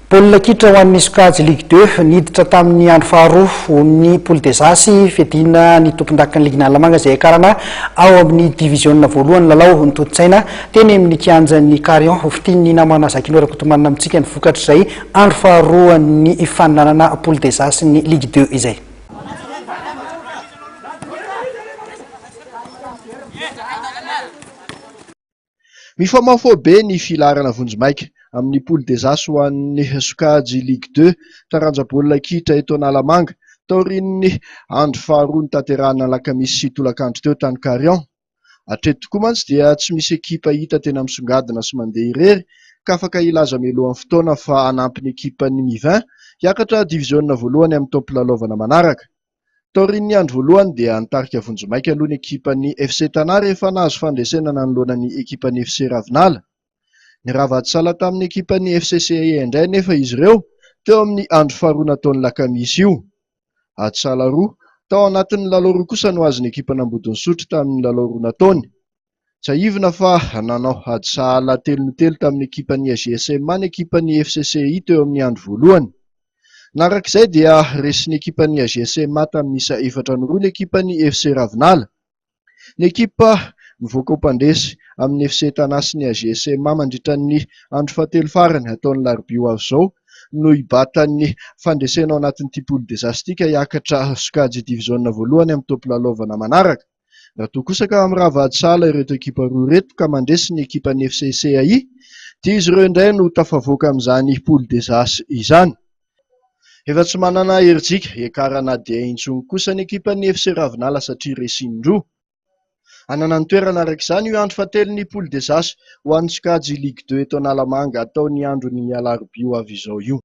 Baolina kitra ho an'ny sokajy Ligue 2 niditra tamin'ny andro faharoa ny Poule des As fiadina ny tompondakan'ny Ligue Nalamanga izay karana ao amin'ny division voalohany lalao nitotsaina teny amin'ny kianjan'ny Carion fitian'ny namana Zakinora kotomanina amintsika ny vokatra izay andro faharoa ny faninanana Poule des As ny Ligue 2 izay. Mifamafo be ny filarana vonjimaika amin'ny Poule des As ho an'ny sokajy Ligue 2 taranja baolina kitra eto Analamanga taorian'ny andro faharoa ny tanterahana alakamisy sy tolakandro teo tany Carion. Hatreto tokoa mantsy dia tsy misy ekipa hita tena misongadina sy mandeha irery ka afaka ilaza melohan'ny fotoana fa anampiny ekipan'ny Mi20 hiakatra diviziona voalohany amin'ny tompolalaovana manaraka. Taorian'ny andro voalohany dia nitarika vonjimaika aloha ny ekipan'ny FC Tana rehefa nahazo fandresena nanoloana ny ekipan'ny FC Ravinala. Ny ravatsala tamin'ny ekipan'ny FCCI indray nefa izy ireo teo amin'ny andro faharoa nataon'ny lakamisy io. Atsala roa tao anatin'ny lalao roa kosa no azon'ny ekipana Ambodintsotro tamin'ny lalao roa nataony. Tsaivina fa nanao atsala 3-3 tamin'ny ekipan'ny AGSM ny ekipan'ny FCCI teo amin'ny andro voalohany. Narak'izay dia resin'ny ekipan'ny AGSM tamin'ny isa 4-2 ny ekipan'ny FC Ravinala. Ny ekipa mivoaka ho mpandresy amin'ny FC Tana sy ny AGSM mandritra ny andro fahatelo farany ataon'ny larobia ho avy izao no hibatan'ny fandresena ao anatin'ity Poule des As ity ka hiakatra sokajy diviziona voalohany amin'ny tompolalaovana manaraka. Raha toa kosa ka mirava atsala ireto ekipa roa ireto ka mandresy ny ekipan'ny FCCI dia izy ireo indray no tafavoaka amin'izany Poule des As izany. Efa tsy manana heritsika hiakarana dia intsony kosa ny ekipan'ny FC Ravinala satria resindroa. Anana ny toerana arak'izany io andro fahatelon'ny Poule des As ho an'ny sokajy Ligue 2 eto Analamanga ataon'ny andron'ny alarobia ho avy izao io.